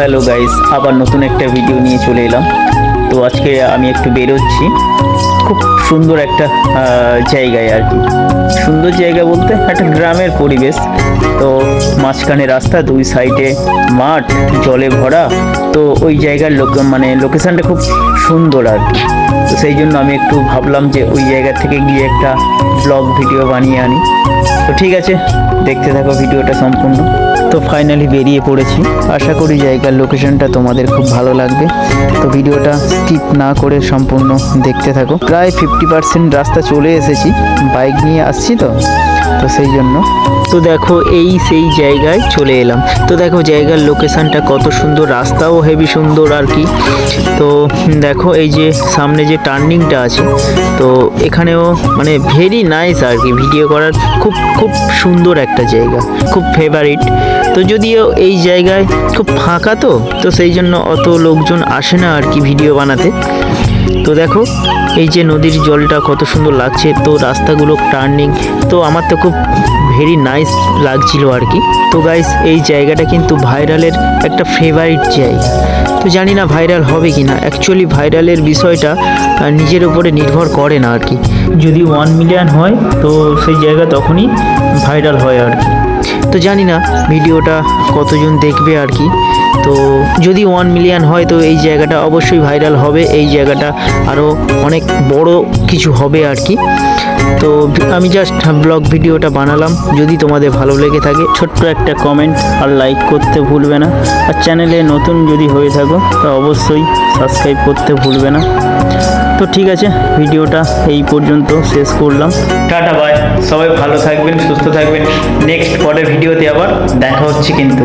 Hello guys, আবার নতুন একটা ভিডিও নিয়ে চলে এলাম। তো আজকে আমি একটু বেরোচ্ছি খুব সুন্দর একটা জায়গায় আর কি। সুন্দর জায়গা বলতে একটা গ্রামের পরিবেশ। তো মাঝখানে রাস্তা, দুই সাইডে মাঠ, জলে ভরা। তো ওই জায়গার লোকেশনটা খুব সুন্দর আর কি। তো সেই জন্য আমি একটু ভাবলাম যে ওই জায়গা থেকে গিয়ে একটা ব্লগ ভিডিও বানিয়ে আনি। তো ঠিক আছে, দেখতে থাকো ভিডিওটা সম্পূর্ণ। তো ফাইনালি বেরিয়ে পড়েছি। আশা করি জায়গার লোকেশনটা তোমাদের খুব ভালো লাগবে। তো ভিডিওটা স্কিপ না করে সম্পূর্ণ দেখতে থাকো। প্রায় 50% রাস্তা চলে এসেছি, বাইক নিয়ে আসছি তো সেই জন্য। তো দেখো সেই জায়গায় চলে এলাম। তো দেখো জায়গার লোকেশনটা কত সুন্দর, রাস্তাও হেভি সুন্দর আর কি। তো দেখো এই যে সামনে যে টার্নিংটা আছে, তো এখানেও ভেরি নাইস আর কি। ভিডিও করার খুব খুব সুন্দর একটা জায়গা, খুব ফেভারিট। তো যদিও এই জায়গায় খুব ফাঁকা, তো সেই জন্য অত লোকজন আসে না আর কি ভিডিও বানাতে। তো দেখো এই যে নদীর জলটা কত সুন্দর লাগছে, তো রাস্তাগুলো টার্নিং, তো আমার তো খুব ভেরি নাইস লাগছিল আর কি। তো গাইস, এই জায়গাটা কিন্তু ভাইরালের একটা ফেভারিট জায়গা। তো জানি না ভাইরাল হবে কি না। অ্যাকচুয়ালি ভাইরালের বিষয়টা নিজের উপরে নির্ভর করে না আর কি। যদি 1 মিলিয়ন হয় তো সেই জায়গা তখনই ভাইরাল হয় আর কি। তো জানি না ভিডিওটা কতজন দেখবে আর কি। তো যদি 1 মিলিয়ন হয় তো এই জায়গাটা অবশ্যই ভাইরাল হবে। এই জায়গাটা আরও অনেক বড় কিছু হবে আর কি। তো আমি জাস্ট ব্লগ ভিডিওটা বানালাম। যদি তোমাদের ভালো লেগে থাকে ছোট্ট একটা কমেন্ট আর লাইক করতে ভুলবে না। আর চ্যানেলে নতুন যদি হয়ে থাকো তো অবশ্যই সাবস্ক্রাইব করতে ভুলবে না। তো ঠিক আছে, ভিডিওটা এই পর্যন্ত শেষ করলাম। টাটা বাই, সবাই ভালো থাকবেন, সুস্থ থাকবেন। নেক্সট পরের ভিডিওতে আবার দেখা হচ্ছে কিন্তু।